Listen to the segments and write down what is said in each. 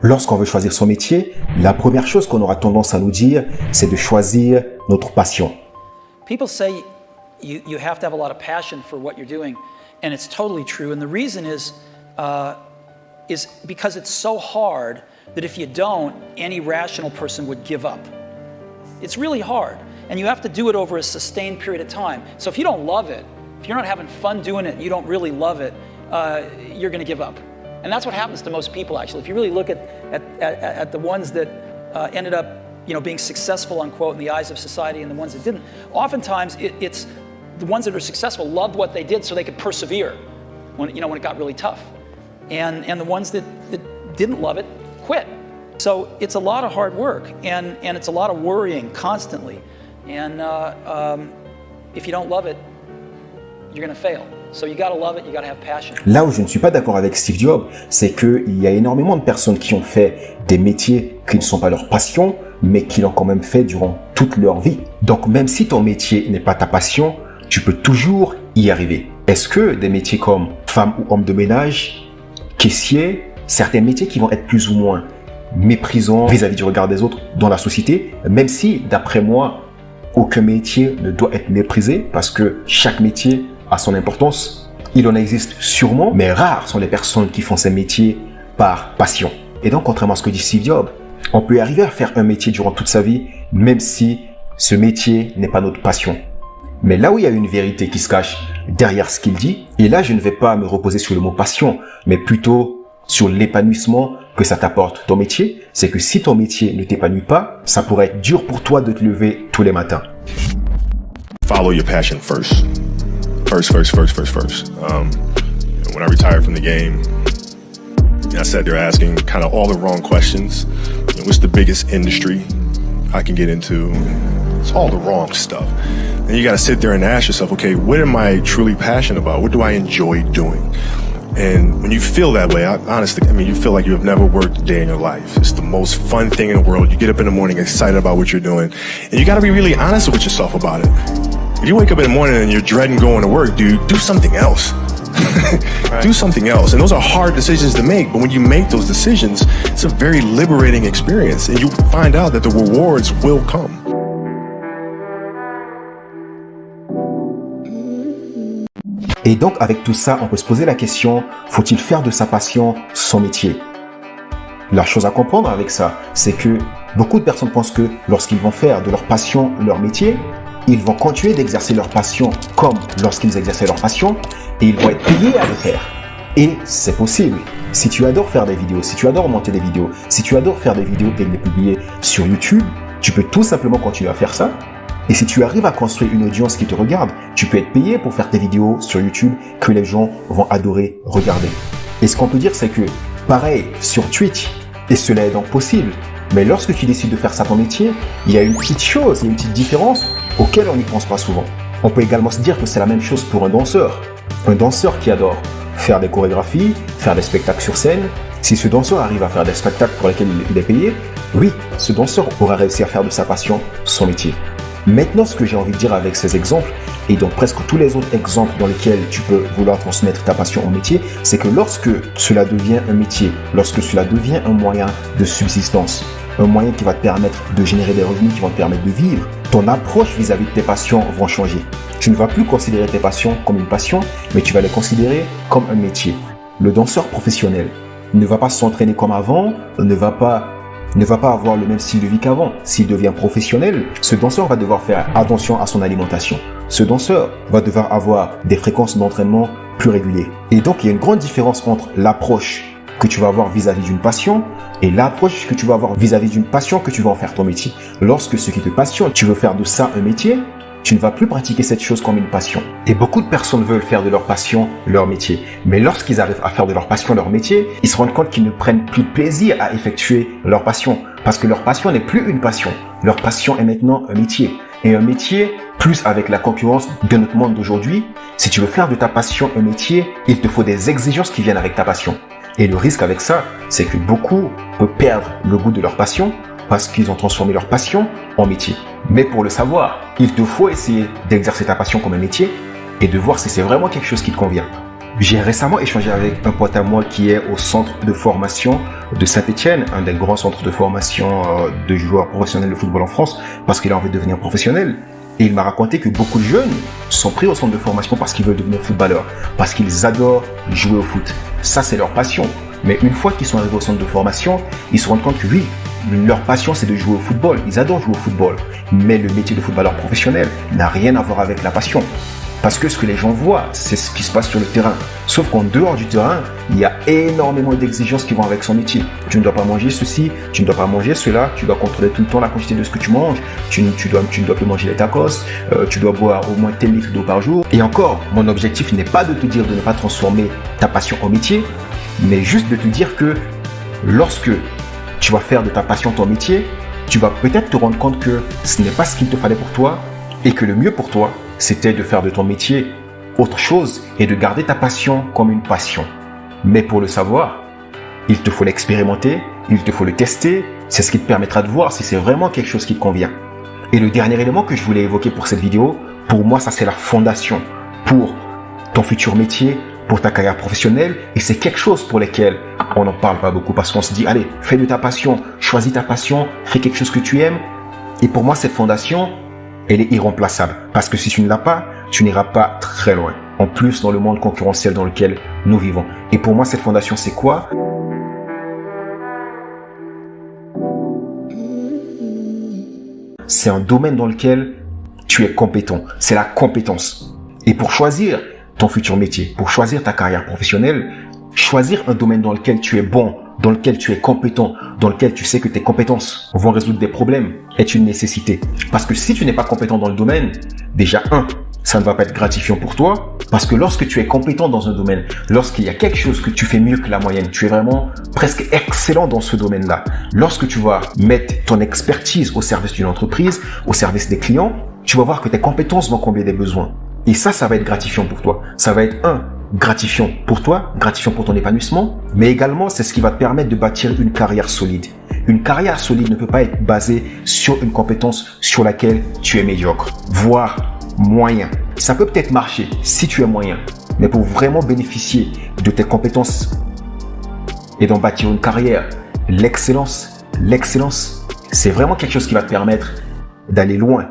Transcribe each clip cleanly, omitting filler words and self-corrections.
Lorsqu'on veut choisir son métier, la première chose qu'on aura tendance à nous dire, c'est de choisir notre passion. People say you have to have a lot of passion for what you're doing, and it's totally true. And the reason is because it's so hard that if you don't, any rational person would give up. It's really hard, and you have to do it over a sustained period of time. So if you don't love it, if you're not having fun doing it, and you don't really love it, you're going to give up. And that's what happens to most people, actually. If you really look at the ones that ended up, being successful, unquote, in the eyes of society, and the ones that didn't, oftentimes it's the ones that are successful loved what they did so they could persevere when it got really tough. And the ones that didn't love it quit. So it's a lot of hard work, and it's a lot of worrying constantly. And if you don't love it, you're going to fail. So you gotta love it, you gotta have passion. Là où je ne suis pas d'accord avec Steve Jobs, c'est qu'il y a énormément de personnes qui ont fait des métiers qui ne sont pas leur passion, mais qui l'ont quand même fait durant toute leur vie. Donc même si ton métier n'est pas ta passion, tu peux toujours y arriver. Est-ce que des métiers comme femme ou homme de ménage, caissier, certains métiers qui vont être plus ou moins méprisants vis-à-vis du regard des autres dans la société, même si, d'après moi, aucun métier ne doit être méprisé parce que chaque métier a son importance. Il en existe sûrement, mais rares sont les personnes qui font ces métiers par passion. Et donc, contrairement à ce que dit Steve Jobs, on peut arriver à faire un métier durant toute sa vie, même si ce métier n'est pas notre passion. Mais là où il y a une vérité qui se cache derrière ce qu'il dit, et là je ne vais pas me reposer sur le mot passion, mais plutôt sur l'épanouissement que ça t'apporte ton métier, c'est que si ton métier ne t'épanouit pas, ça pourrait être dur pour toi de te lever tous les matins. Follow your passion first. First. When I retired from the game, I sat there asking kind of all the wrong questions. What's the biggest industry I can get into? It's all the wrong stuff. And you got to sit there and ask yourself, okay, what am I truly passionate about? What do I enjoy doing? And when you feel that way, honestly, you feel like you have never worked a day in your life. It's the most fun thing in the world. You get up in the morning excited about what you're doing. And you got to be really honest with yourself about it. If you wake up in the morning and you're dreading going to work, dude, do something else. Right. Do something else. And those are hard decisions to make, but when you make those decisions, it's a very liberating experience, and you find out that the rewards will come. Et donc, avec tout ça, on peut se poser la question, faut-il faire de sa passion son métier? La chose à comprendre avec ça, c'est que beaucoup de personnes pensent que lorsqu'ils vont faire de leur passion leur métier, ils vont continuer d'exercer leur passion comme lorsqu'ils exerçaient leur passion et ils vont être payés à le faire. Et c'est possible. Si tu adores faire des vidéos, si tu adores monter des vidéos, si tu adores faire des vidéos et les publier sur YouTube, tu peux tout simplement continuer à faire ça. Et si tu arrives à construire une audience qui te regarde, tu peux être payé pour faire tes vidéos sur YouTube que les gens vont adorer regarder. Et ce qu'on peut dire, c'est que pareil sur Twitch, et cela est donc possible. Mais lorsque tu décides de faire ça ton métier, il y a une petite chose, il y a une petite différence auquel on n'y pense pas souvent. On peut également se dire que c'est la même chose pour un danseur. Un danseur qui adore faire des chorégraphies, faire des spectacles sur scène. Si ce danseur arrive à faire des spectacles pour lesquels il est payé, oui, ce danseur aura réussi à faire de sa passion son métier. Maintenant, ce que j'ai envie de dire avec ces exemples, et donc presque tous les autres exemples dans lesquels tu peux vouloir transmettre ta passion au métier, c'est que lorsque cela devient un métier, lorsque cela devient un moyen de subsistance, un moyen qui va te permettre de générer des revenus, qui vont te permettre de vivre, ton approche vis-à-vis de tes passions va changer. Tu ne vas plus considérer tes passions comme une passion, mais tu vas les considérer comme un métier. Le danseur professionnel ne va pas s'entraîner comme avant, ne va pas avoir le même style de vie qu'avant. S'il devient professionnel, ce danseur va devoir faire attention à son alimentation. Ce danseur va devoir avoir des fréquences d'entraînement plus régulières. Et donc, il y a une grande différence entre l'approche que tu vas avoir vis-à-vis d'une passion et l'approche que tu vas avoir vis-à-vis d'une passion que tu vas en faire ton métier. Lorsque ce qui te passionne, tu veux faire de ça un métier, tu ne vas plus pratiquer cette chose comme une passion. Et beaucoup de personnes veulent faire de leur passion leur métier. Mais lorsqu'ils arrivent à faire de leur passion leur métier, ils se rendent compte qu'ils ne prennent plus de plaisir à effectuer leur passion. Parce que leur passion n'est plus une passion. Leur passion est maintenant un métier. Et un métier, plus avec la concurrence de notre monde d'aujourd'hui, si tu veux faire de ta passion un métier, il te faut des exigences qui viennent avec ta passion. Et le risque avec ça, c'est que beaucoup peuvent perdre le goût de leur passion parce qu'ils ont transformé leur passion en métier. Mais pour le savoir, il te faut essayer d'exercer ta passion comme un métier et de voir si c'est vraiment quelque chose qui te convient. J'ai récemment échangé avec un pote à moi qui est au centre de formation de Saint-Etienne, un des grands centres de formation de joueurs professionnels de football en France, parce qu'il a envie de devenir professionnel. Et il m'a raconté que beaucoup de jeunes sont pris au centre de formation parce qu'ils veulent devenir footballeurs, parce qu'ils adorent jouer au foot. Ça, c'est leur passion. Mais une fois qu'ils sont arrivés au centre de formation, ils se rendent compte que oui, leur passion, c'est de jouer au football. Ils adorent jouer au football. Mais le métier de footballeur professionnel n'a rien à voir avec la passion. Parce que ce que les gens voient, c'est ce qui se passe sur le terrain. Sauf qu'en dehors du terrain, il y a énormément d'exigences qui vont avec son métier. Tu ne dois pas manger ceci, tu ne dois pas manger cela, tu dois contrôler tout le temps la quantité de ce que tu manges, tu ne dois plus manger les tacos, tu dois boire au moins tel litre d'eau par jour. Et encore, mon objectif n'est pas de te dire de ne pas transformer ta passion en métier, mais juste de te dire que lorsque tu vas faire de ta passion ton métier, tu vas peut-être te rendre compte que ce n'est pas ce qu'il te fallait pour toi et que le mieux pour toi, c'était de faire de ton métier autre chose et de garder ta passion comme une passion. Mais pour le savoir, il te faut l'expérimenter, il te faut le tester, c'est ce qui te permettra de voir si c'est vraiment quelque chose qui te convient. Et le dernier élément que je voulais évoquer pour cette vidéo, pour moi, ça c'est la fondation pour ton futur métier, pour ta carrière professionnelle, et c'est quelque chose pour lequel on n'en parle pas beaucoup parce qu'on se dit, allez, fais de ta passion, choisis ta passion, fais quelque chose que tu aimes. Et pour moi, cette fondation, elle est irremplaçable. Parce que si tu ne l'as pas, tu n'iras pas très loin. En plus, dans le monde concurrentiel dans lequel nous vivons. Et pour moi, cette fondation, c'est quoi? C'est un domaine dans lequel tu es compétent. C'est la compétence. Et pour choisir ton futur métier, pour choisir ta carrière professionnelle, choisir un domaine dans lequel tu es bon, dans lequel tu es compétent, dans lequel tu sais que tes compétences vont résoudre des problèmes, est une nécessité. Parce que si tu n'es pas compétent dans le domaine, déjà ça ne va pas être gratifiant pour toi. Parce que lorsque tu es compétent dans un domaine, lorsqu'il y a quelque chose que tu fais mieux que la moyenne, tu es vraiment presque excellent dans ce domaine-là. Lorsque tu vas mettre ton expertise au service d'une entreprise, au service des clients, tu vas voir que tes compétences vont combler des besoins. Et ça va être gratifiant pour toi. Ça va être gratifiant pour toi, gratifiant pour ton épanouissement, mais également c'est ce qui va te permettre de bâtir une carrière solide. Une carrière solide ne peut pas être basée sur une compétence sur laquelle tu es médiocre, voire moyen. Ça peut peut-être marcher si tu es moyen, mais pour vraiment bénéficier de tes compétences et d'en bâtir une carrière, l'excellence, c'est vraiment quelque chose qui va te permettre d'aller loin.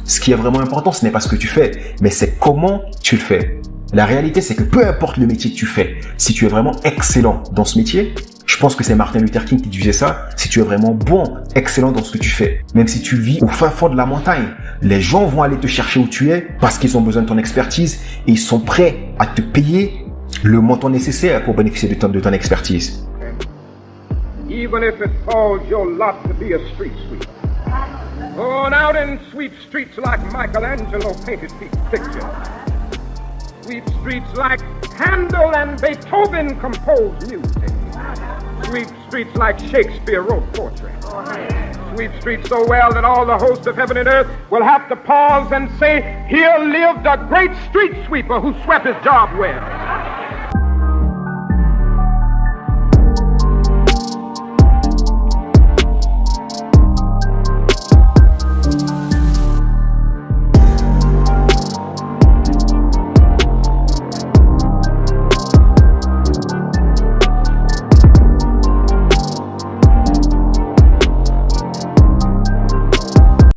Ce qui est vraiment important, ce n'est pas ce que tu fais, mais c'est comment tu le fais. La réalité, c'est que peu importe le métier que tu fais, si tu es vraiment excellent dans ce métier, je pense que c'est Martin Luther King qui disait ça, si tu es vraiment bon, excellent dans ce que tu fais, même si tu vis au fin fond de la montagne, les gens vont aller te chercher où tu es parce qu'ils ont besoin de ton expertise et ils sont prêts à te payer le montant nécessaire pour bénéficier de ton expertise. Even if it falls your lot to be a street sweeper, going out and sweep streets like Michelangelo painted pictures. Sweep streets like Handel and Beethoven composed music. Sweep streets like Shakespeare wrote poetry. Sweep streets so well that all the hosts of heaven and earth will have to pause and say, here lived a great street sweeper who swept his job well.